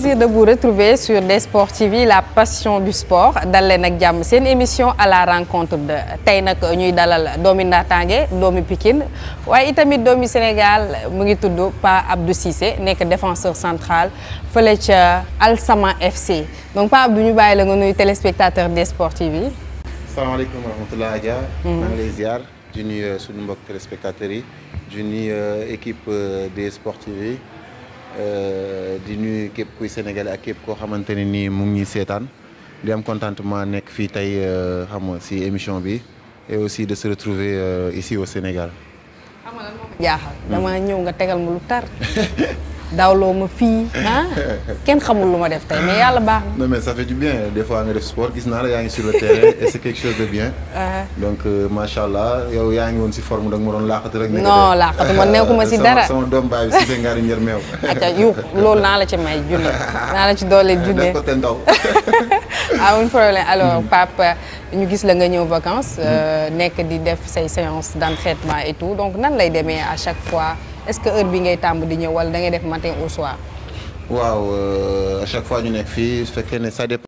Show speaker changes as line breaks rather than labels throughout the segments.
plaisir de vous retrouver sur Desport TV, la passion du sport dal leen ak jàmm seen émission à la rencontre de tey nag ñuy dalal doomi Ndatangué doomi Pikine waaye itamit doomi Sénégal mu ngi tudd Pa Abdou Cissé nekk défenseur central fële ca Al Sama FC donc Pa Abdou ñu bàyyi la nga nuyu téléspectateur Desport TV.
Asalaamaaleykum wa rahmatulah Adja. maa ngi lay ziar di nuyu suñu mbokk téléspectateurs yi di nuyu équipe Desport TV. di nuyu képp kuy sénégalais ak képp koo xamante ne nii mu ngi ñuy seetaan di am contentement nekk fii tey xam nga si émission bi et aussi de se retrouver ici au Sénégal.
xam nga lan moo ma jaaxal. dama ñëw nga tegal ma lu tar. dawloo ma fii kenn xamul lu ma def tey mais yàlla baax na.
non mais ça fait du bien des fois nga def sport gis naa la yaa ngi sur le terrain et c'est quelque chose de bien. donc macha allah yow yaa ngi woon si forme da nga ma doon laaxatu rek.
non laaxatu ma nekkuma si dara
sama doom baay bi si seen ngaari njër meew.
acca yu loolu naa la ci may junne naa la ci doole junne.
def ko te ndaw.
amul problème alors Pape ñu gis la nga ñëw vacances. nekk di def say séance d'entraînement et tout donc nan lay demee à chaque fois. est-ce que heure bi ngay tàmb di ñëw wala da ngay def matin au soir.
waaw à chaque fois ñu nekk fii su fekkee ne ça dépend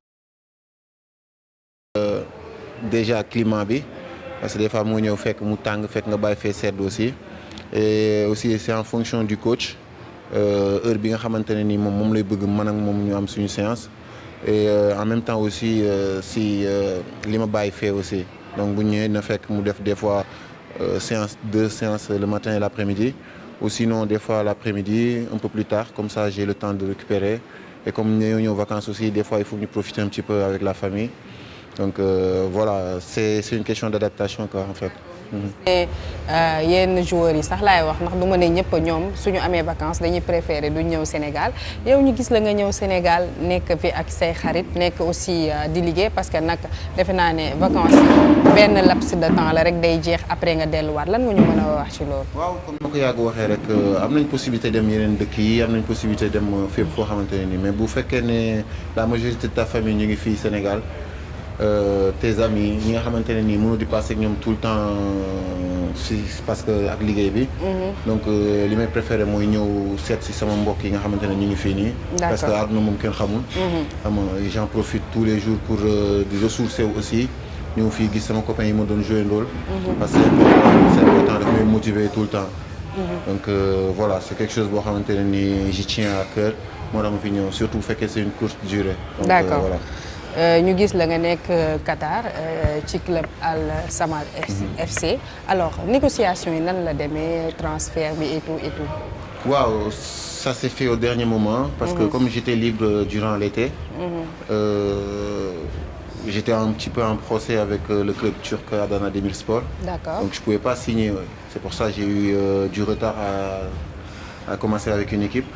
déjà climat bi parce que des fois mu ñëw fekk mu tàng fekk nga bàyyi fee sedd aussi et aussi c'est en fonction du coach heure bi nga xamante ne ni moom lay bëgg man ak moom ñu am suñu séance et en même temps aussi si li ma bàyyi fee aussi donc bu ñëwee na fekk mu def des fois deux séances le matin et l'après-midi. Ou sinon des fois l'après-midi un peu plus tard comme ça j'ai le temps de récupérer et comme ñëw ñëw vacances aussi des fois il faut ñu profiter un petit peu avec la famille donc voilà c'est une question d'adaptation quoi en fait.
yenn joueurs yi sax laay wax ndax du ma ne ñëpp ñoom suñu amee vacances dañuy préférer du ñëw Sénégal yow ñu gis la nga ñëw Sénégal nekk fi ak say xarit nekk aussi di liggéey parce que nag defe naa ne vacances benn laps de temps la rek day jeex après nga delluwaat lan nga ñu mën a wax ci loolu.
waaw comme ma ko yàgg waxee rek am nañ possibilité dem yeneen dëkk yi am nañ possibilité dem fépp foo xamante ne nii mais bu fekkee ne la majorité de ta famille ñu ngi fii Sénégal. Tes amis ñi nga xamante ne nii mënu di passer ak ñoom tout le temps si parce que ak liggéey bi. donc li may préféré mooy ñëw seet si sama mbokk yi nga xamante ne ñu ngi fii nii. parce que àdduna moom kenn xamul. xam nga j'en profite tous les jours pour di ressourcer aussi ñëw fii gis sama copain yi ma doon jouer ndool. parce que c'est important daf may motiver tout le temps. donc voilà c'est quelque chose boo xamante ne nii j'y tiens à cœur moo tax ma fi ñëw surtout bu fekkee c'est une courte durée. donc
d'accord
voilà.
ñu gis la nga nekk Qatar ci club Al Samal FC alors négociation yi nan la demee transfert bi et tout.
waaw ça s'est fait au dernier moment. parce que comme j'étais libre durant l'été. J'étais un petit peu en procès avec le club turc Adana Demirspor.
D'accord.
Donc je pouvais pas signer. C'est pour ça que j'ai eu du retard à commencer avec une équipe.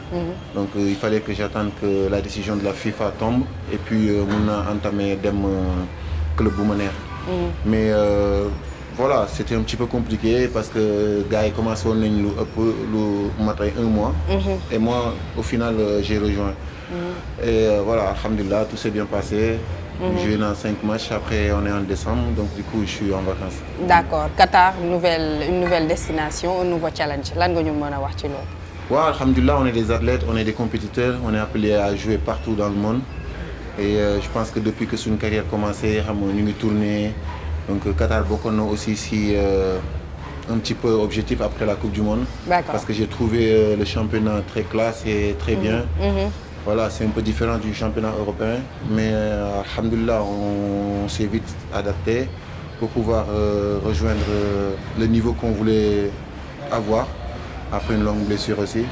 Donc il fallait que j'attende que la décision de la FIFA tombe et puis mun na entamer dem club bu ma neex. Mais voilà c'était un petit peu compliqué parce que gars yi commencé woon nañ lu ëpp lu mat ay un mois. Et moi au final j'ai rejoint. Et voilà alhamdulillah tout s'est bien passé. Joué dans 5 matchs après on est en décembre donc du coup je suis en vacances. D'accord
Qatar une nouvelle destination un nouveau challenge lan nga ñu mën a wax ci loolu.
Ouais, alhamdulillah, on est des athlètes, on est des compétiteurs, on est appelés à jouer partout dans le monde. Et je pense que depuis que notre carrière a commencé, nous avons tourné. Donc Qatar Bokono aussi si un petit peu objectif après la Coupe du Monde. Parce que j'ai trouvé le championnat très classe et très bien. Voilà, c'est un peu différent du championnat européen. Mais alhamdulillah, on s'est vite adapté pour pouvoir rejoindre le niveau qu'on voulait avoir. Après une longue blessure aussi.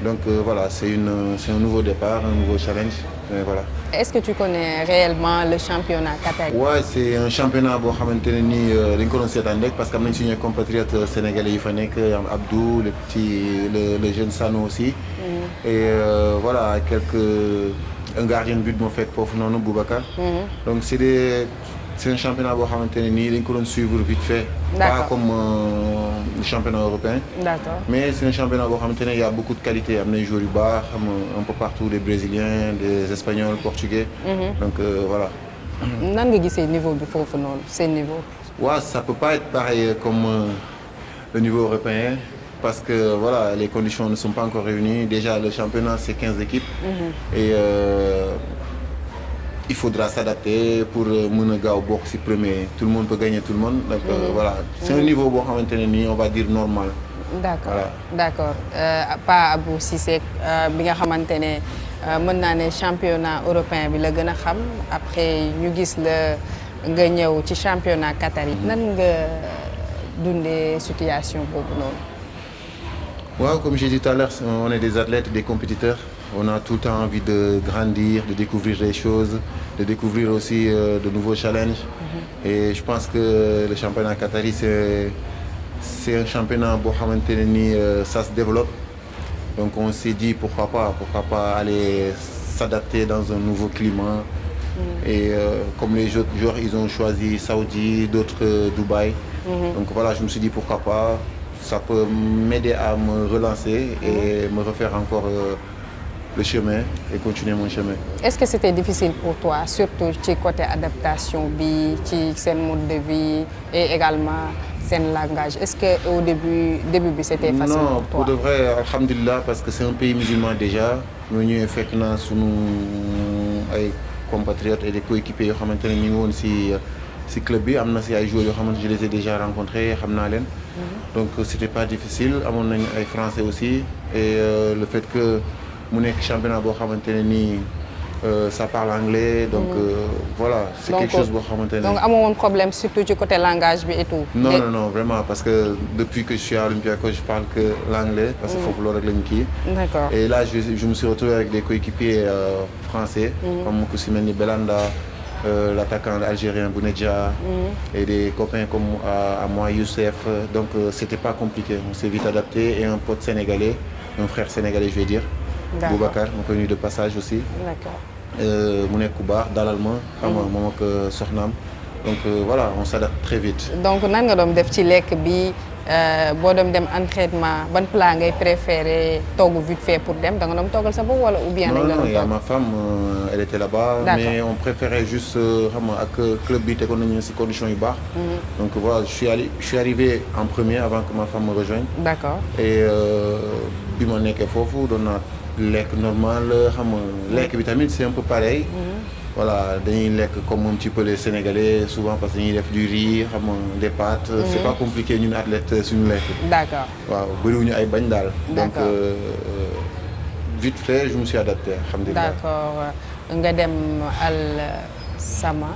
Donc voilà, c'est un nouveau départ, un nouveau challenge. Et voilà.
Est-ce que tu connais réellement le championnat qatari?
Ouais, c'est un championnat boo xamante ne nii dañ ko doon seetaan rek parce que am nañ suñu compatriotes sénégalais yi fa nekk am Abdou le jeune Sano aussi. Et voilà un gardien de but moo fekk foofu noonu Boubacar. Donc c'est un championnat boo xamante ne nii dañ ko doon suivre vite fait. Pas comme le championnat européen. D'accord. Mais c'est un championnat boo xamante ne y a beaucoup de qualité am na ay joueurs yu baax un peu partout des Brésiliens des Espagnols Portugais. Donc voilà.
nan nga gisee niveau bi foofu noonu seen niveau.
Ouais, ça peut pas être pareil comme le niveau européen parce que voilà, les conditions ne sont pas encore réunies. Déjà, le championnat, c'est 15 équipes. Et il faudra s'adapter pour mën a gaaw bokk ci premier. Tout le monde peut gagner tout le monde. Donc voilà, c'est un niveau boo xamante ne nii on va dire normal.
D'accord
Voilà.
d'accord Pa Abou Cissé bi nga xamante ne mën naa ne championnat européen bi la gën a xam après ñu gis la nga ñëw ci championnat Qatar yi. nan nga dundee situation boobu noonu.
Waaw, comme j'ai dit tout à l'heure, on est des athlètes, des compétiteurs. On a tout le temps envie de grandir, de découvrir des choses, de découvrir aussi de nouveaux challenges. Et je pense que le championnat qatari, c'est un championnat boo xamante ne ni ça se développe. Donc on s'est dit pourquoi pas aller s'adapter dans un nouveau climat. Et comme les autres joueurs, ils ont choisi Saoudi, d'autres Dubaï. Donc voilà, je me suis dit pourquoi pas. Ça peut m'aider à me relancer et me refaire encore le chemin et continuer mon chemin.
Est-ce que c'était difficile pour toi surtout ci côté adaptation bi ci seen mode de vie et également seen langage est-ce que au début bi c'était facile
non,
pour toi?
pour de vrai, alhamdulillah, parce que c'est un pays musulman déjà. ñu ñëwee fekk naa sunu ay compatriotes et des coéquipiers yoo xamante ne ñu ngi woon ci club bi am na ci ay joueurs yoo xamante je les ai déjà rencontrés xam naa leen. Donc c'était pas difficile amoon nañu ay français aussi et le fait que mu nekk championnat boo xamante ne nii ça parle anglais donc voilà c'est quelque chose boo xamante ne.
donc amoo woon problème surtout ci côté langage bi et tout.
non vraiment parce que depuis que je suis à Olympiakos je parle que l'anglais parce que foofu loolu rek lañu kii.
D'accord.
Et là je me suis retrouvé avec des coéquipiers français. Comme ku ci mel ni Belanda. L'attaquant algérien Bounedjah et des copains comme à moi Youssef donc c'était pas compliqué on s'est vite adapté et un pote sénégalais un frère sénégalais je vais dire Boubacar ma connu de passage aussi mu nekk ku baax dalal ma xam nga moom ak soxnaam donc voilà on s'adapte très vite. Donc
nan nga doon def ci lekk bi boo doon dem entraînement ban plat ngay préféré togg vite fait pour dem da nga doon toggal sa bopp wala ou bien.
non il y a ma femme elle était là-bas. Mais on préférait juste xam nga ak club bi tegoon nañu ci conditions yu baax. Donc voilà je suis arrivé en premier avant que ma femme me rejoigne.
D'accord.
Et bi ma nekkee foofu doon naa lekk normal xam nga lekk bi tamit c'est un peu pareil. Voilà dañuy lekk comme un petit peu les Sénégalais souvent parce que dañuy def du riz xam nga des pâtes. C'est pas compliqué ñun athlètes suñu lekk.
D'accord.
waaw bëriwuñu ay bañ daal.
D'accord.
Donc vite fait je me suis adapté alhamdulillah.
D'accord nga dem Al Sama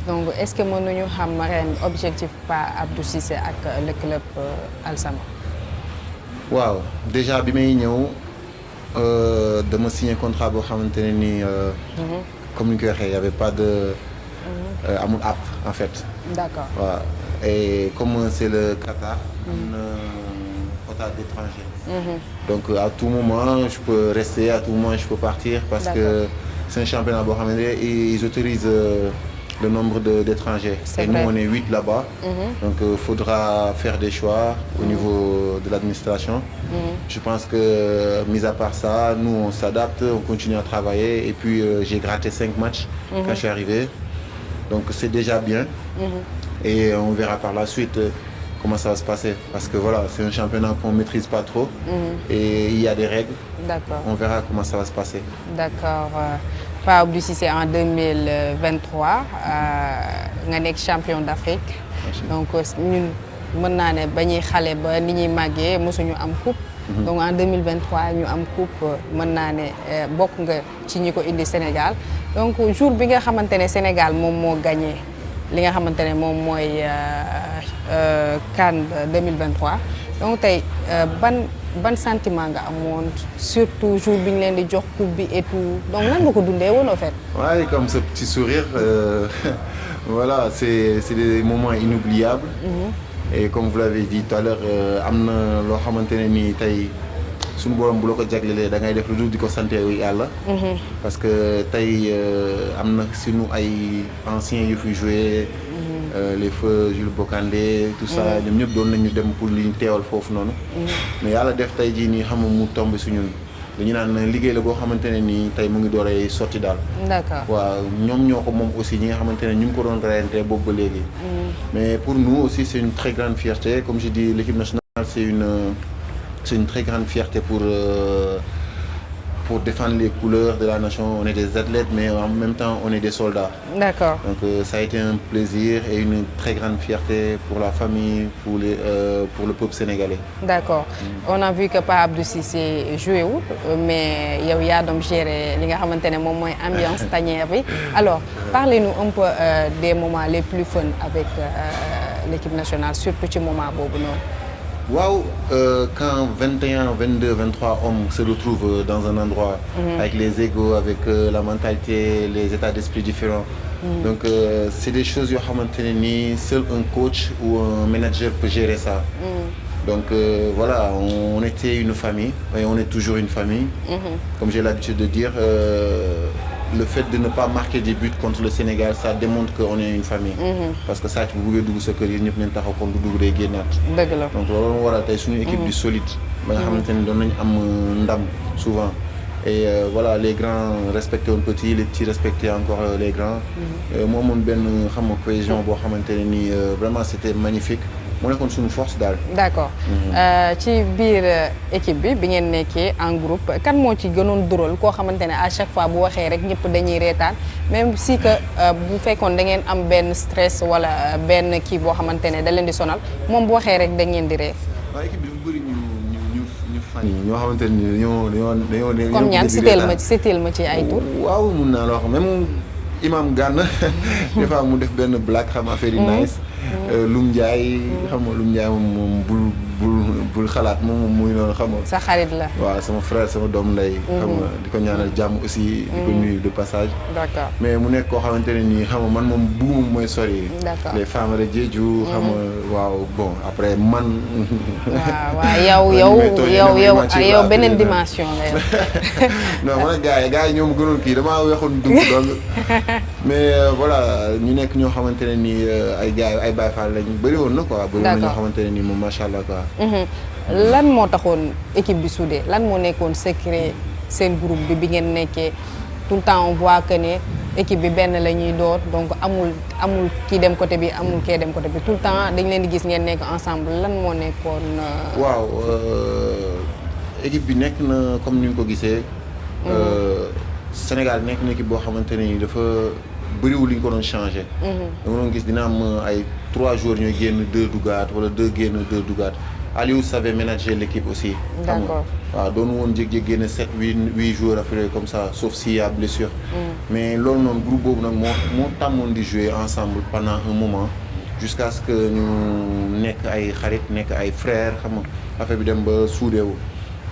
donc est-ce que mënuñu xam ren objectif Pa Abou Cissé ak le club Al Sama.
waaw déjà bi may ñëw dama signé contrat boo xamante ne nii. Comme ni ñu koy waxee il y avait pas de amul app en fait.
D'accord.
waaw et comme c'est le Qatar. am na quota d'étrangers. Donc à tout moment je peux rester à tout moment je peux partir. Parce que c'est un championnat boo xamante ne ils autorisent le nombre d'étrangers. Et nous on est 8 là-bas. Donc faudra faire des choix au niveau de l'administration. Je pense que mis à part ça nous on s'adapte on continue à travailler et puis j'ai gratté 5 matchs quand je suis arrivé donc c'est déjà bien. Et on verra par la suite comment ça va se passer parce que voilà c'est un championnat qu'on maîtrise pas trop. Et il y a des règles. D'accord. On verra comment ça va se passer. D'accord.
Pa Abou Cissé en 2023 nga nekk champion d'Afrique. Donc ñun mën naa ne ba ñuy xale ba ni ñuy màggee mosuñu am coupe. Donc en 2023 ñu am coupe mën naa ne bokk nga ci ñi ko indi Sénégal donc jour bi nga xamante ne Sénégal moom moo gagné li nga xamante ne moom mooy CAN 2023 donc tey ban sentiment nga amoon surtout jour bi ñu leen di jox coupe bi et tout donc nan nga ko dundee woon en fait.
Ouais, comme ce petit sourire voilà c'est des moments inoubliables. Et comme vous l'avez dit tout à l'heure am na loo xamante ne nii tey suñu borom bu la ko jaglelee da ngay def lu dul di ko sant yàlla. Parce que tey am na suñu ay anciens yu fi joué. Les feux Jules Bocandé tout ça ñoom ñëpp doon nañu dem pour li ñu teewal foofu noonu. Mais yàlla def tey jii nii xam nga mu tombé su ñun dañu naan liggéey la boo xamante ne nii tey mu ngi dooree sotti daal. D'accord. Waaw ñoom ñoo ko moom aussi ñi nga xamante ne ñu ngi ko doon reyante boobu ba léegi. Mais pour nous aussi c'est une très grande fierté comme je dis l'équipe nationale c'est c'est une très grande fierté pour défendre les couleurs de la nation. On est des athlètes, mais en même temps, on est des soldats.
D'accord.
Donc ça a été un plaisir et une très grande fierté pour la famille, pour le peuple sénégalais.
D'accord. On a vu que Pape Abdou Cissé joué wul mais yow yaa doon gérer li nga xamante ne moom mooy ambiance tanière bi. Alors parlez-nous un peu des moments les plus fun avec l'équipe nationale, surtout ci moment boobu noonu.
Waaw, quand 21, 22, 23 hommes se retrouvent dans un endroit avec les égos, avec la mentalité, les états d'esprit différents. Donc c'est des choses yoo xamante ne nii seul un coach ou un manager peut gérer ça. Donc voilà, on était une famille et on est toujours une famille. Comme j'ai l'habitude de dire, le fait de ne pas marquer des buts contre le Sénégal, ça démontre qu'on est une famille. Parce que ça, tu peux dugg sa kër yi ñëpp nañ taxaw kon du dugg day génnaat.
Dëgg la.
Donc loolu moo waral tey suñu équipe bi solide. ba nga xamante ne doon nañu am ndam souvent. Et voilà, les grands respectaient un petit, les petits respectaient encore les grands. Moo amoon benn xam nga cohésion boo xamante ne nii vraiment c'était magnifique. Moo nekkoon suñu force daal.
D'accord. Ci biir équipe bi ngeen nekkee en groupe kan moo ci gënoon drôle koo xamante ne à chaque fois bu waxee rek ñëpp dañuy reetaan même si que bu fekkoon da ngeen am benn stress wala benn kii boo xamante ne da leen di sonal moom bu waxee rek da ngeen di ree.
waaw équipe bi dafa bëri ñu fan yi ñoo xamante ne dañoo
comme ñaan citeel ma ci ay tur.
waaw mun naa la wax même Imam Gana des fois mu def benn blague xam affaire yi nice. Lum Ndiaye xam nga Lum Ndiaye moom bul xalaat moom muy noonu xam nga.
sa xarit la.
waaw sama frère sama doom lay. xam nga di ko ñaanal jàmm aussi. di ko nuyu de passage.
D'accord.
mais mu nekk koo xamante ne nii xam nga man moom bugguma mooy sori.
D'accord.
les femmes de Diédhiou xam nga waaw bon après man.
waaw yow beneen dimension la yow.
non man gars yi ñoo ma gënoon kii damaa weexoon dugg donc mais voilà ñu nekk ñoo xamante ne nii ay gars ay Baye Fall lañ bëri woon na quoi. bëri woon na ñoo xamante ne nii moom macha allah quoi.
lan moo taxoon équipe bi soudée lan moo nekkoon secret seen groupe bi ngeen nekkee tout le temps on voit que ne équipe bi benn la ñuy door donc amul kii dem côté bi amul kee dem côté bi tout le temps dañ leen di gis ngeen nekk ensemble lan moo nekkoon.
waaw équipe bi nekk na comme ni nga ko gisee. Sénégal nekk na équipe boo xamante ne nii dafa bëriwul li ñu ko doon changé. dama doon gis dina am ay 3 jours ñooy génn 2 dugaat wala 2 génn 2 dugaat Aliou savait manager l'équipe aussi.
D'accord.
waaw doon woon jékki-jékki génne 7 8 jours après comme ça sauf s'il y a blessure. mais loolu noonu groupe boobu nag moo tàmmoon di jouer ensemble pendant un moment jusqu'à ce que ñu nekk ay xarit nekk ay frères xam nga affaire bi dem ba suudeewu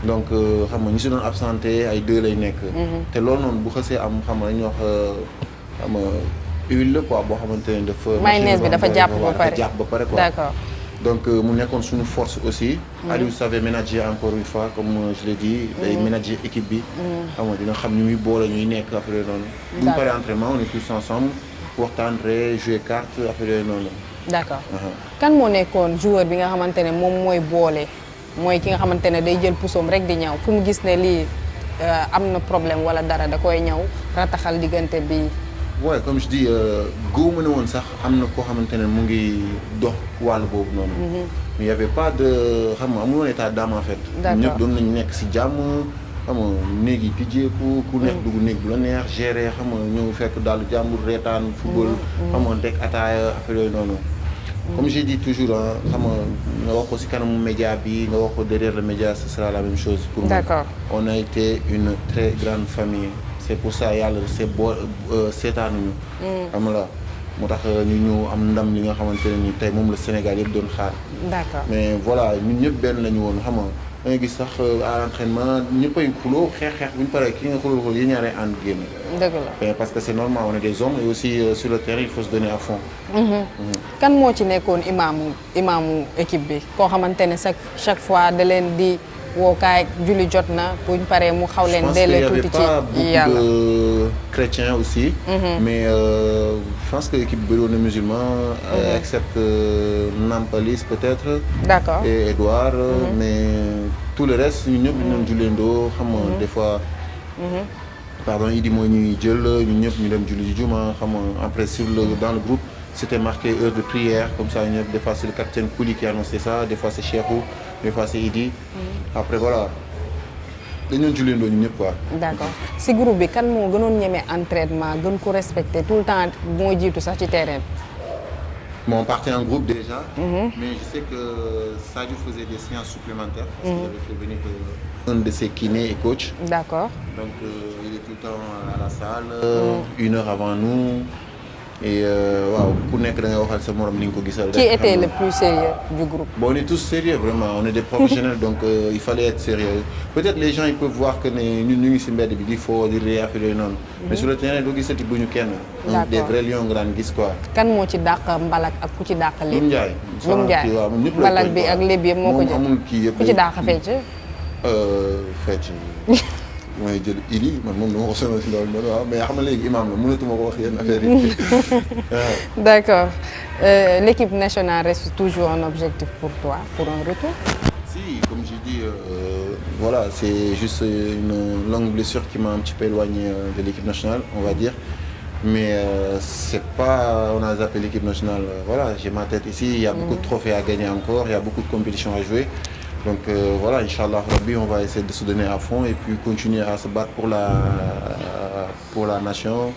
donc xam nga ñi si doon absenté ay 2 lay nekk. te loolu noonu bu xasee am xam nga dañuy wax xam nga huile la quoi boo xamante ne dafa.
mayonnaise bi dafa jàpp ba pare
quoi. D'accord. donc mu nekkoon suñu force aussi. Aliou savait manager encore une fois comme je l'ai dit. day manager équipe bi. xam nga dina xam ñu muy boole ñuy nekk affaire noonu. bu ñu paree entraînement on est tous ensemble waxtaan jouer carte affaire noonu.
D'accord. kan moo nekkoon joueur bi nga xamante ne moom mooy boole mooy ki nga xamante ne day jël pusoom rek di ñaw fu mu gis ne lii am na problème wala dara da koy ñaw rataxal diggante bi.
Ouais, comme je dis góobu ma ne woon sax am na koo xamante ne mu ngi dox wàll boobu noonu. mais y avait pas de xam nga amul woon état d'âme en fait.
D'accord.
ñëpp doon nañu nekk si jàmm xam nga néeg yi tijjeeku. ku nekk dugg néeg bu la neex gérer xam nga ñëw fekk daal jàmbur reetaan football. xam nga teg ataaya affaire yooyu noonu. comme j'ai dit toujours xam nga wax ko si kanamu média bi nga wax ko derrière le média ce sera la même chose. pour moi.
D'accord.
On a été une très grande famille. c'est pour ça yàlla c'est boo seetaanuñu. xam nga moo tax ñu ñëw am ndam li nga xamante ne ni tey moom la Sénégal yëpp doon xaar.
D'accord.
mais voilà ñun ñëpp benn lañu woon xam nga da ngay gis sax à l'entraînement ñëppay xuloo xeex bu ñu paree ki nga xuloo yi ñaaree ànd génn.
dëgg la.
parce que c'est normal on est des hommes et aussi sur le terrain il faut se donner à fond.
kan moo ci nekkoon imaamu équipe bi koo xamante ne chaque fois da leen di. wookaay julli jot na buñ paree mu xaw leen delloo tuuti ci yàlla.
je pense qu'il y avait pas beaucoup de chrétiens aussi. mais je pense que l'équipe bëri woon na musulman. excepte Nampalis peut-être.
D'accord.
et Edouard. mais tout le reste ñun ñëpp ñu doon julleendoo xam nga des fois. pardon Idi mooy ñuy jël ñun ñëpp ñu dem julli ji juma xam nga après dans le groupe. C'était marqué heure de prière comme ça ñëpp des fois c'est le capitaine Kouli qui annonçait ça des fois c'est Cheikhou des fois c'est Idi. Après voilà dañu julleendoo ñun ñëpp quoi.
d'accord si groupe bi kan moo gënoon ñeme entraînement gën ko respecter tout le temps moo jiitu sax ci terrain bi.
Bon, on partait en groupe déjà, mais je sais que Sadio faisait des séances supplémentaires parce qu'il avait fait venir un de ses kinés et coach.
D'accord.
Donc il est tout le temps à la salle, 1 heure avant nous. Et waaw ku nekk da ngay waxal sa morom ni nga ko gisal.
Qui était le plus sérieux du groupe?
Bon, on est tous sérieux vraiment, on est des professionnels donc il fallait être sérieux. Peut-être les gens ils peuvent voir que ñun ñu ngi ci mbedd bi di fo di ree affaire yooyu noonu. Mais sur le terrain doo gisati bu ñu kenn. Des vrais lions nga daan gis quoi.
Kan moo ci dàq mbalak ak ku ci dàq lépp?
Loum Ndiaye.
Loum Ndiaye
waaw moom ñëpp la
mbalak bi ak lépp yëpp moo ko jël.
moom amul kii yëpp.
ku ci dàq fecc?
Fecc mooy jël Ili man moom dama ko sonal si loolu noonu waaw mais xam nga léegi imam la mënatuma ko wax yenn affaire yi.
D'accord. L'équipe nationale reste toujours un objectif pour toi, pour un retour?
Si, comme j'ai dit, voilà, c'est juste une longue blessure qui m'a un petit peu éloigné de l'équipe nationale, on va dire. Mais c'est pas, on a zappé l'équipe nationale. Voilà, j'ai ma tête ici, il y a beaucoup de trophées à gagner encore, il y a beaucoup de compétitions à jouer. Donc voilà, Inch'Allah Rabbi, on va essayer de se donner à fond et puis continuer à se battre pour la nation.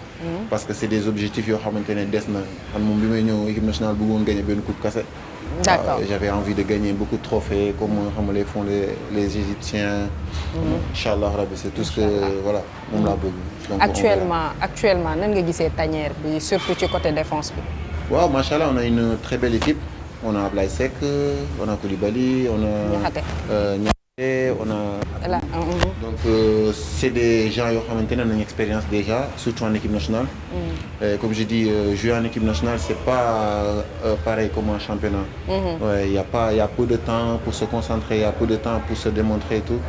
Parce que c'est des objectifs yoo xamante ne des na man moom bi may ñëw équipe nationale bëggoon gagner benn coupe kase.
D'accord.
J'avais envie de gagner beaucoup de trophées comme xam nga les font les Égyptiens. Inch'Allah Rabbi, c'est tout ce que voilà moom laa bëgg. Donc
actuellement nan nga gisee tanière bi surtout ci côté défense bi.
Waaw machallah, on a une très belle équipe. On a Ablaye Seck, on a Koulibaly, on a Niakhaté, on a.
Là,
donc c'est des gens yoo xamante ne nañu expérience déjà surtout en équipe nationale. Comme je dis, jouer en équipe nationale c'est pas pareil comme en championnat. Ouais, il y a peu de temps pour se concentrer, il y a peu de temps pour se démontrer et tout.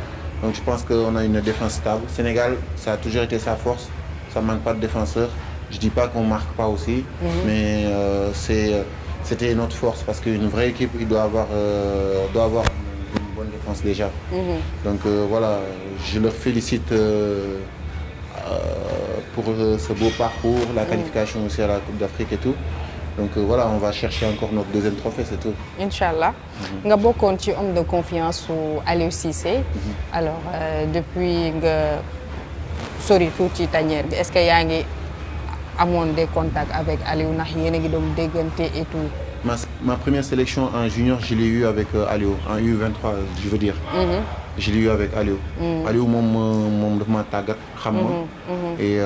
Donc je pense qu'on a une défense stable. Sénégal, ça a toujours été sa force, ça manque pas de défenseurs. Je dis pas qu'on marque pas aussi, mais c'était notre force parce qu'une vraie équipe il doit avoir une bonne défense déjà. Donc voilà, je leur félicite pour ce beau parcours, la qualification aussi à la Coupe d'Afrique et tout. Donc voilà, on va chercher encore notre deuxième trophée, c'est tout. Inch'Allah.
Nga bokkoon ci homme de confiance su Aliou Cissé. Alors depuis nga sori tuuti tanière bi est-ce que yaa ngi amoon des contacts avec Aliou ndax yéen a ngi doon déggante et tout.
Ma première sélection en junior, je l'ai eu avec Aliou, en U23, je veux dire. Je l'ai eu avec Aliou. Aliou moom dafa ma tàggat xam ma. Et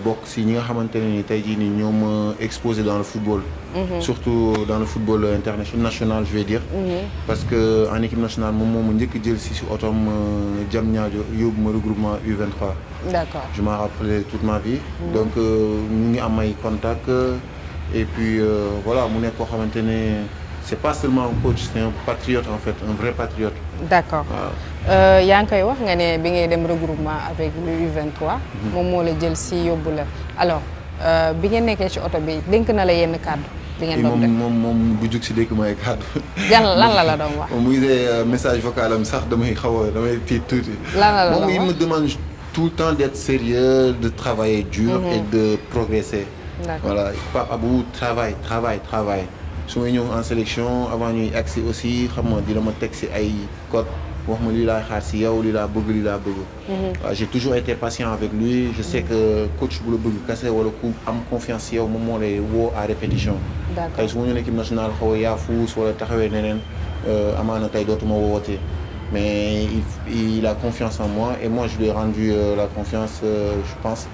bokk si ñi nga xamante ne ni tey jii nii ñoo ma exposé dans le football. Surtout dans le football international, national, je vais dire. Parce que en équipe nationale moom moo ma njëkk jël si otoom Diamniadio yóbbu ma regroupement U23.
D'accord.
Je m'en rappelais toute ma vie. Donc ñu ngi am ay contacts. Et puis voilà mu nekk koo xamante ne c'est pas seulement un coach, c'est un patriote en fait, un vrai patriote.
D'accord. yaa ngi koy wax nga ne bi ngay dem regroupement avec le U23. moom moo la jël si yóbbu la alors bi ngeen nekkee ci oto bi dénk na la yenn kàddu. bi ngeen doon def
moom bu jug si dénk may kàddu.
lan la doon wax.
mu gisee message vocal am sax damay tiit tuuti.
lan la doon wax
moom il me demande tout le temps d'être sérieux, de travailler dur et de progresser. Voilà, Pape Abou travaille. su may ñëw en sélection avant ñuy agsi aussi xam nga dina ma teg si ay code wax ma lii laay xaar si yow lii laa bëgg. Waaw, j'ai toujours été patient avec lui. Je sais que coach bu la bëgg kase wala ku am confiance si yow moom moo lay woo à répétition. Tey su ma ñëw équipe nationale xaw a yaafuus wala taxawee neneen amaana tey dootuma wootee. Mais il a confiance en moi et moi je lui ai rendu la confiance je pense.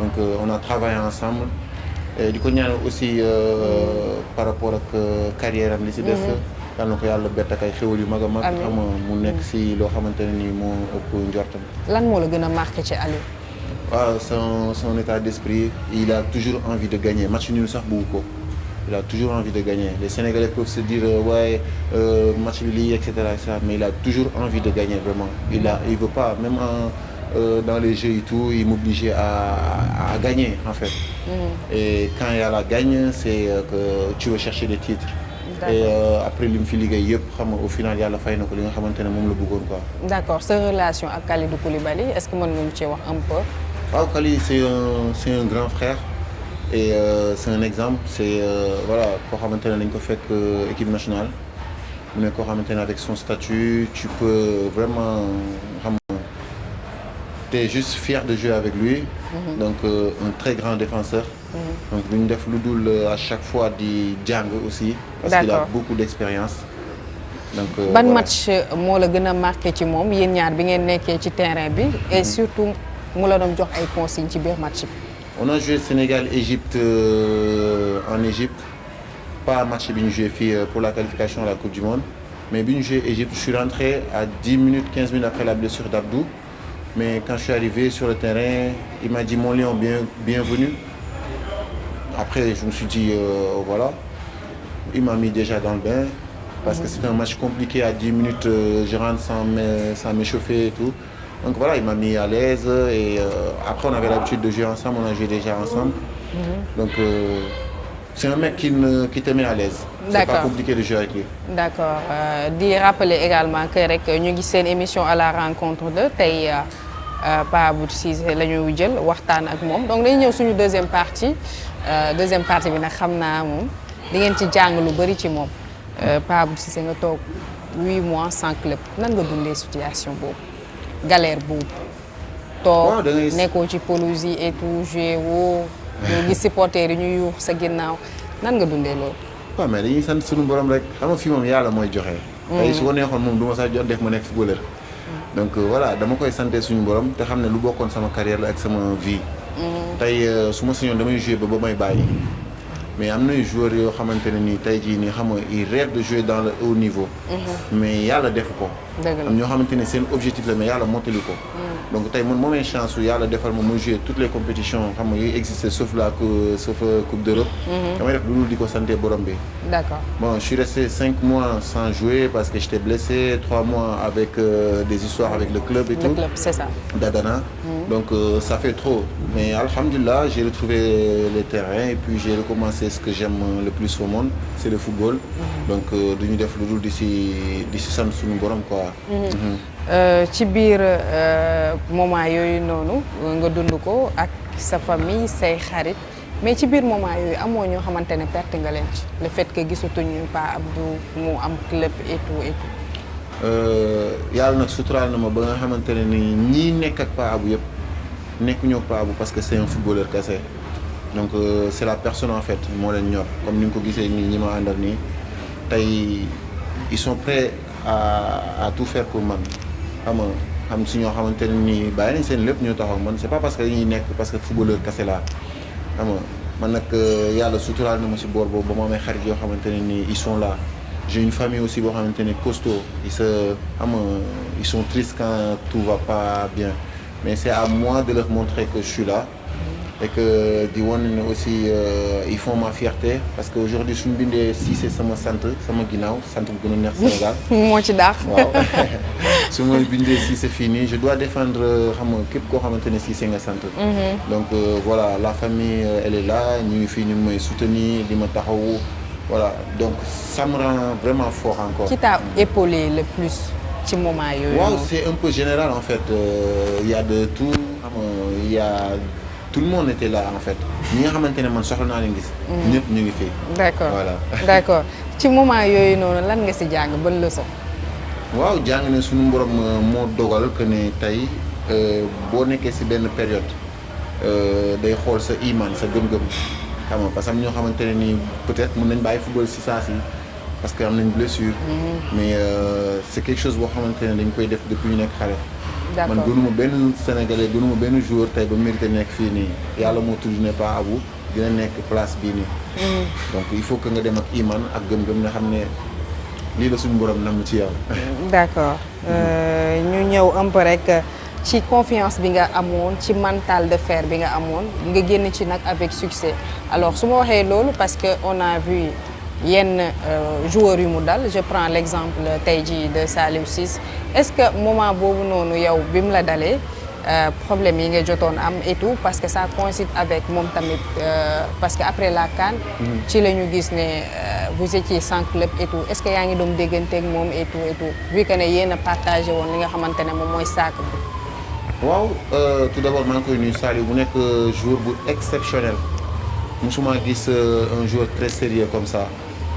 Donc on a travaillé ensemble. di ko ñaanal aussi par rapport ak carrière am li si des. yal na ko yàlla bett ak ay xéwal yu mag a mag. xam mu nekk si loo xamante ne nii moo ëpp njortam.
lan moo la gën a marqué ci Aliou.
waaw son état d'esprit il a toujours envie de gagner match nul sax bëgg ko. Il a toujours envie de gagner. Les Sénégalais peuvent se dire ouais match bi lii etc. mais il a toujours envie de gagner vraiment. Il veut pas même dans les jeux et tout, il m'obligeait à gagner en fait. Et quand il y a la gagne, c'est que tu veux chercher des titres. Et après li mu fi liggéey yëpp xam nga au final yàlla fay na ko li nga xamante ne moom la bëggoon quoi.
D'accord, sa relation ak Kalidou Koulibaly est-ce que mën nga ñu cee wax un peu.
waaw Kali c'est un grand frère et c'est un exemple c'est voilà koo xamante ne dañ ko fekk équipe nationale mu nekk koo xamante ne avec son statut tu peux vraiment xam t'es juste fier de jouer avec lui. Donc un très grand défenseur. Donc lu ñu def lu dul à chaque fois di jàng aussi. Parce qu'il a beaucoup d'expérience. Donc
ban match moo la gën a marqué ci moom yéen ñaar bi ngeen nekkee ci terrain bi. Et surtout mu la doon jox ay consignes ci biir match bi.
On a joué Sénégal-Égypte en Égypte. Pas match bi ñu joué fii pour la qualification à la Coupe du Monde. Mais bi ñu joué Égypte, je suis rentré à 10 minutes, 15 minutes après la blessure d'Abdou. Mais quand je suis arrivé sur le terrain, il m'a dit mon lion, bienvenue. Après, je me suis dit, voilà. Il m'a mis déjà dans le bain. Parce que c'était un match compliqué. À 10 minutes, je rentre sans m'échauffer et tout. Donc voilà, il m'a mis à l'aise. Et après, on avait l'habitude de jouer ensemble. On a joué déjà ensemble. Donc, c'est un mec qui te met à l'aise. C'est pas compliqué de jouer avec lui. D'accord.
Di rappeler également que rek ñu ngi seen émission à la rencontre de tey Pa Abou Cissé la ñuy jël waxtaan ak moom donc dañuy ñëw suñu deuxième partie bi nag xam naa moom di ngeen ci jàng lu bari ci moom Pa Abou Cissé nga toog 8 mois sans club nan nga dundee situation boobu galère boobu. toog nekkoo ci pelouse yi et tout joué woo. ñu gis supporters yi ñuy yuux sa ginnaaw nan nga dundee loolu.
waaw mais dañuy sant suñu borom rek xam nga fii moom yàlla mooy joxe. tey su ko neexoon moom du ma sax jot def ma nekk footballeur. donc voilà dama koy santé suñu borom te xam ne lu bokkoon sama carrière la ak sama vie. tey su ma sañoon damay jouer ba may bàyyi. mais am na joueurs yoo xamante ne nii tey jii nii xam nga ils rêvent de jouer dans le haut niveau. mais yàlla defu ko. am ñoo xamante ne seen objectif la mais yàlla mottali ko. donc tey man moomee chance yàlla defal ma jouer toutes les compétitions xam nga yuy exister sauf Coupe d'Europe. damay def lu dul di ko santé borom bi.
D'accord.
Bon, je suis resté 5 mois sans jouer parce que j'étais blessé, 3 mois avec des histoires avec le club et tout.
Le club, c'est ça.
D'Adana. Donc ça fait trop. Mais alhamdulillah, j'ai retrouvé les terrains et puis j'ai recommencé ce que j'aime le plus au monde, c'est le football. Donc duñu def lu dul di si sant suñu borom quoi.
Ci biir moment yooyu noonu nga dund ko ak sa famille say xarit. mais ci biir moment yooyu amoo ñoo xamante ne perte nga leen ci le fait que gisatuñu Pa Abdou mu am club et tout.
yàlla nag suturaal na ma ba nga xamante ne ni ñii nekk ak Pa Abdou yëpp nekkuñoo ak Pa Abdou parce que c'est un footballeur kese donc c'est la personne en fait moo leen ñor comme ni nga ko gisee ñi ma àndal nii tey ils sont prêts à tout faire pour man xam si ñoo xamante ne nii bàyyi nañ seen lépp ñoo taxaw man c'est pas parce que dañuy nekk parce que footballeur kese laa. xam nga man nag yàlla suturaal na ma si boor boobu ba ma amee xarit yoo xamante ne nii ils sont là j'ai une famille aussi boo xamante ne costaud ils sont tristes quand tout va pas bien mais c'est à moi de leur montrer que je suis là et que di wane ne aussi ils font ma fierté parce que aujourd'hui suñu bindee Cissé sama ginnaaw sant bu gën a neex Sénégal.
moo ci daax.
waaw su ma bindee Cissé fii nii je dois défendre xam nga képp koo xamante ne Cissé nga sant. donc voilà la famille elle est là ñu ngi fii ñu ngi may soutenir di ma taxawu voilà donc ça me rend vraiment fort encore.
Qui t'a épaulé le plus ci moment yooyu.
waaw c'est un peu général en fait il y a de tout xam nga il y a. Tout le monde était là en fait ñi nga xamante ne man soxla naa leen gis. ñëpp ñu ngi fi.
D'accord
voilà.
D'accord ci moment yooyu noonu lan nga si jàng ban leçon.
waaw jàng ne suñu borom moo dogal que ne tey boo nekkee si benn période day xool sa iman sa gëm-gëm xam nga parce que am ñoo xamante ne ni peut-être mën nañ bàyyi football si saa si parce que am nañ blessure. mais c'est quelque chose boo xamante ne dañ koy def depuis ñu nekk xale. man gënuma benn Sénégalais gënuma benn joueur tey ba mérité nekk fii nii yàlla moo tudd ne Pa Abou dina nekk place bii nii. donc il faut que nga dem ak iman ak gëm-gëm nga xam ne lii la suñu borom nam ci yow.
D'accord ñu ñëw un peu rek ci confiance bi nga amoon ci mental de fer bi nga amoon nga génn ci nag avec succès alors su ma waxee loolu parce que on a vu. yenn joueurs yu mu dal je prends l'exemple tey jii de Saliou Ciss est-ce que moment boobu noonu yow bi mu la dalee problème yi nga jotoon am et tout parce que ça coïncide avec moom tamit parce que après la CAN ci la ñu gis ne vous étiez sans club et tout est-ce que yaa ngi doon déggante ak moom et tout vu que ne yéen a partagé woon li nga xamante ne moom mooy sac bi.
waaw tout d'abord maa ngi koy nuyu Saliou bu nekk joueur bu exceptionnel musuma gis un joueur très sérieux comme ça.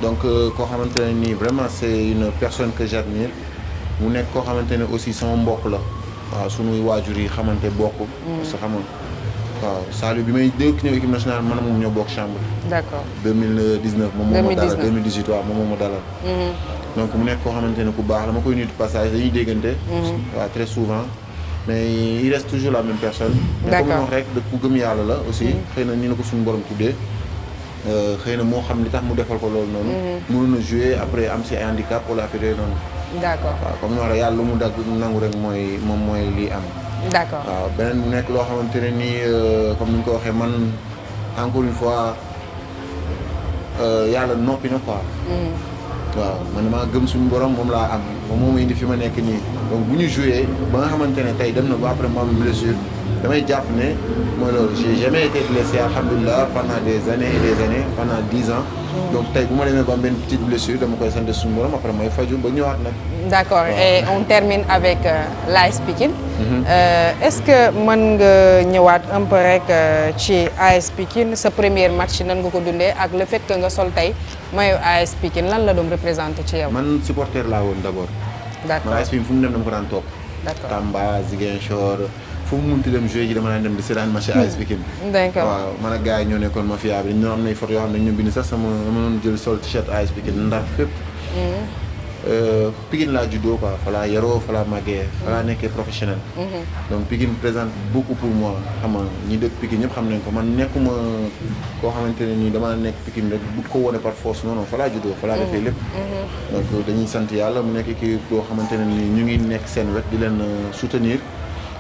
donc koo xamante ne nii vraiment c'est une personne que j'admire mu nekk koo xamante ne aussi sama mbokk la waaw sunuy waajur yi xamante bokk. parce que xam nga waaw Saliou bi may dëkk ñëw équipe nationale man moom ñoo bokk chambre.
d'accord
2019 moom moo ma dalal 2018 waaw moom moo ma dalal. donc mu nekk koo xamante ne ku baax la ma koy nuyu passage dañuy déggante. waaw très souvent. mais il reste toujours la même personne. mais comme wax rek de ku gëm yàlla la aussi. xëy na ni la ko suñu borom tuddee. xëy na moo xam li tax mu defal ko loolu noonu. mënoon na jouer après am si ay handicap wala affaire yooyu noonu.
d'accord
waaw comme ni wax rek yàlla lu mu dagg nangu rek mooy moom mooy lii am.
d'accord
waaw beneen mu nekk loo xamante ne nii comme ni nga ko waxee man encore une fois yàlla noppi na quoi. waaw man damaa gëm suñu borom moom laa am moom moo ma indi fi ma nekk nii donc bu ñu joué ba nga xamante ne tey dem na ba après mu am blessure damay jàpp ne mooy loolu j'ai jamais été blessé alhamdulilah pendant des années et des années pendant 10 ans. donc tey bu ma demee ba am benn petite blessure dama koy sant suñu borom après mooy faju ba ñëwaat nag.
d'accord et on termine avec l'AS Pikine. Est-ce que mën nga ñëwaat un peu rek ci AS Pikine sa premier match nan nga ko dundee ak le fait que nga sol tey maillot AS Pikine lan la doon représenté ci yow.
man supporter laa woon d'abord.
d'accord
man AS Pikine fu mu dem dama ko daan topp.
d'accord
Tamba Ziguinchor fu mu munti dem jouer ji dama daan dem di seetaan match AS Pikine.
d'accord
waaw man ak gars yi ñoo nekkoon mafia bi dañu am nay photo yoo xam ne ñu bind sax sama dama doon jël sol t-shirt AS Pikine ndax fépp. Pikine laa juddoo quoi fa laa yaroo fa laa màggee fa laa nekkee professionnel. donc Pikine présente beaucoup pour moi xam nga ñi dëkk Pikine ñëpp xam nañ ko man nekkuma koo xamante ne nii dama nekk Pikine rek bu ko wone par force non non fa laa juddoo fa laa defee lépp. donc dañuy sant yàlla mu nekk équipe boo xamante ne nii ñu ngi nekk seen wet di leen soutenir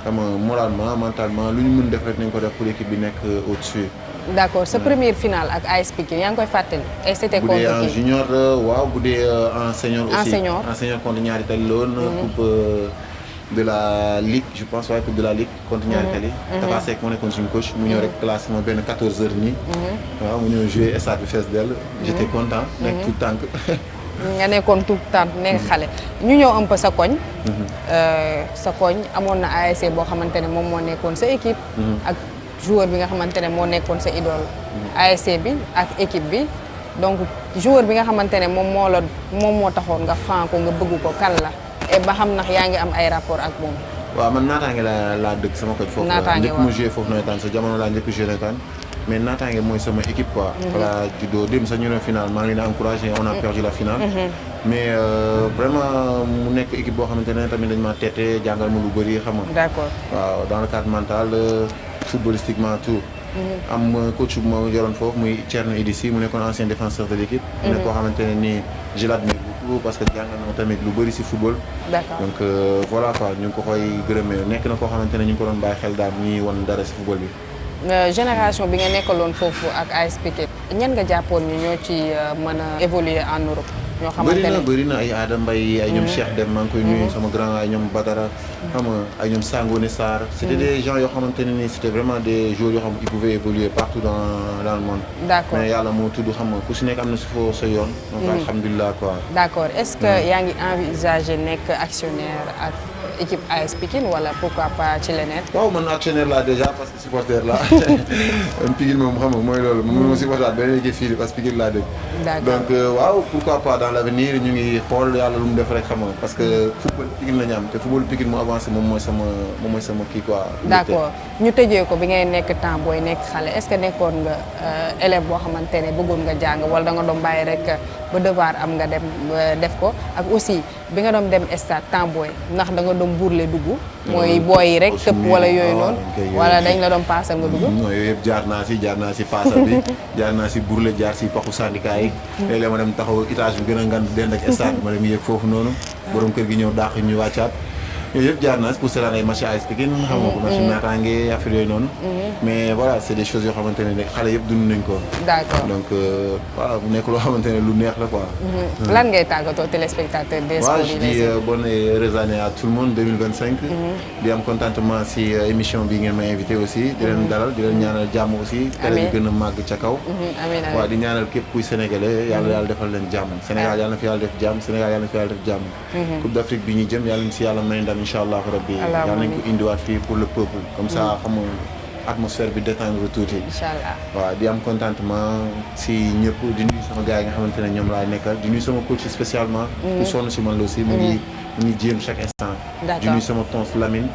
xam nga moralement mentalement lu ñu mën def rek nañ ko def pour équipe bi nekk au-dessus.
d'accord sa première finale ak AS Pikine yaa ngi koy fàttali. et c'était contre qui
bu dee en junior waaw bu dee en senior aussi en senior contre Ñaari Tali la woon. coupe de la ligue je pense waaye coupe de la ligue contre Ñaari Tali. Tafa Seck moo nekkoon suñu coach mu ñëw rek classe ma benn 14 heures nii. waaw mu ñëw jouer stade bi fees dell. j'étais content nekk tout tànk.
nga nekkoon tout temps nekk xale ñu ñëw un peu sa koñ. sa koñ amoon na ASC boo xamante ne moom moo nekkoon sa équipe. ak joueur bi nga xamante ne moo nekkoon sa idole. ASC bi ak équipe bi donc joueur bi nga xamante ne moom moo taxoon nga fan ko nga bëgg ko kan la et ba xam ndax yaa ngi am ay rapport ak moom.
waaw man naataange laa dëkk sama koñ foofu. naataange waaw njëkk mu joué foofu nawetaan sa jamono laa njëkk joué nawetaan mais naataange mooy sama équipe quoi. voilà juddoo dem sa ñu ne final maa ngi leen di encouragé on a perdu la finale. mais vraiment mu nekk équipe boo xamante ne tamit dañ ma teete jàngal ma lu bëri xam nga.
d'accord
waaw dans le cadre mental footballistiquement tout. am coach bu ma yoroon foofu muy Thierno Idissi mu nekkoon ancien défenseur de l'équipe. mu nekk koo xamante ne nii je l'admire beaucoup parce que jàngal na tamit lu bëri ci football.
d'accord
donc voilà quoi ñu ngi ko koy gërëmee nekk na koo xamante ne ñu ngi ko doon bàyyi xel daal ñuy won dara ci football bi.
génération bi nga nekkaloon foofu ak AS Pikine ñan nga jàppoon ni ñoo ci mën a évoluer en Europe. ñoo xamante ne
bëri na ay Adama Mbaye ay ñoom Cheikh Dem maa ngi koy nuyu sama grand ay ñoom Badara xam nga ay ñoom Sangone Sarr c'était des gens yoo xamante ne ni c'était vraiment des joueurs yoo xam qui pouvaient évoluer partout dans le monde.
d'accord
mais yàlla moo tudd xam nga ku si nekk am na si foo sa yoon. donc alhamdulilah quoi.
d'accord est-ce que yaa ngi envisager nekk actionnaire ak équipe AS Pikine wala pourquoi pas ci leneen.
waaw man actionnaire laa déjà parce que supporter laa Pikine moom xam nga mooy loolu mënuma supporter beneen équipe fii parce que Pikine laa dëkk.
d'accord
donc waaw pourquoi pas dans l'avenir ñu ngi xool yàlla lu mu def rek xam nga parce que football Pikine la ñu am te football Pikine mu avancé moom mooy sama kii quoi.
d'accord ñu tëjee ko bi ngay nekk temps booy nekk xale est-ce que nekkoon nga élève boo xamante ne bëggoon nga jàng wala da nga doon bàyyi rek ba devoir am nga dem def ko ak aussi bi nga doon dem stade temps booy ndax da nga doon burle dugg. mooy booy yi rek tëpp wala yooyu noonu. wala dañ la doon paasal nga dugg.
non yooyu yëpp jaar naa si paasal bi jaar naa si burle jaar si paxu syndicat yi. léeg-léeg ma dem taxaw étage bi gën a ngan dend ak stade ma dem yéeg foofu noonu. borom kër gi ñëw dàq ñu wàccaat. yooyu yëpp jaar naa si pour seetaan ay match AS Pikine xam nga ko match naataange affaire yooyu noonu. mais voilà c'est des choses yoo xamante ne xale yëpp dund nañ ko.
d'accord
donc voilà mu nekk loo xamante ne lu neex la quoi.
lan ngay tàggatoo téléspectateurs des sports
je dis bonne heureuse année à tout le monde 2025. di am contentement si émission bi ngeen may invité aussi. di leen dalal di leen ñaanal jàmm aussi. télé bi gën a màgg ca kaw.
amiin
waaw di ñaanal képp kuy sénégalais yàlla defal leen jàmm. Sénégal yàlla na fi yàlla def jàmm Sénégal yàlla na fi yàlla def jàmm. Coupe d'Afrique bi ñuy jëm yàlla na si yàlla may ndam incha allah rabbi yàlla nañ ko indiwaat fii pour le peuple comme ça xam nga atmosphère bi détendre tuuti.
incha allah
waaw di am contentement si ñëpp di nuyu sama gars yi nga xamante ne ñoom laay nekkal di nuyu sama coach spécialement. ku sonn si man la aussi mu ngi jéem chaque instant.
D'accord.
di nuyu sama tonse Lamine.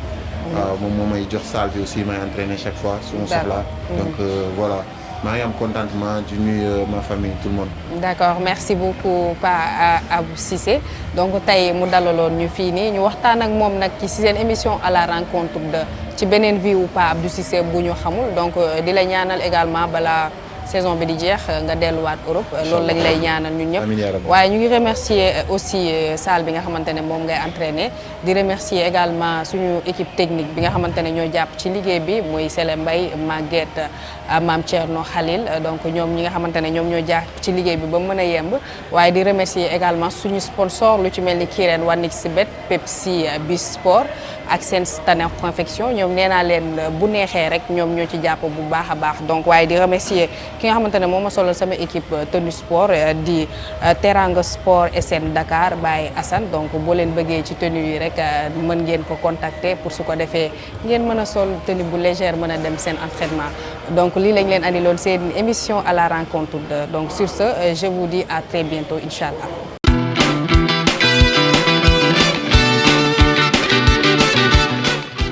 waaw moom moo may jox salle bi aussi may entraîner chaque fois su ma soxlaa. donc voilà maa ngi am contentement di nuyu ma famille tout le monde.
d'accord merci beaucoup Pa Abou Cissé donc tey mu dalaloon ñu fii nii ñu waxtaan ak moom nag ci seen émission à la rencontre de ci beneen vie wu Pa Abou Cissé bu ñu xamul donc di la ñaanal également balaa saison bi di jeex nga delluwaat Europe loolu lañ lay ñaanal ñun ñëpp waaye ñu ngi remercier aussi salle bi nga xamante ne moom ngay entraîner di remercier également suñu équipe technique bi nga xamante ne ñoo jàpp ci liggéey bi muy Sele Mbaye Maguette Mame Thierno Khalil donc ñoom ñi nga xamante ne ñoom ñoo jàpp ci liggéey bi ba mën a yemb waaye di remercier également suñu sponsor lu ci mel ni Kirène Wanixbet Pepsi Bis Sport ak seen Tanner confection ñoom nee naa leen bu neexee rek ñoom ñoo ci jàpp bu baax a baax donc waaye di remercier ki nga xamante ne moom ma solal sama équipe tenue sport di Teranga Sport SN Dakar Baye Assane donc boo leen bëggee ci tenue yi rek mën ngeen ko contacter pour su ko defee ngeen mën a sol tenue bu légère mën a dem seen entraînement donc lii lañ leen andiloon seen émission à la rencontre de donc sur ce je vous dis à très bientôt incha allah.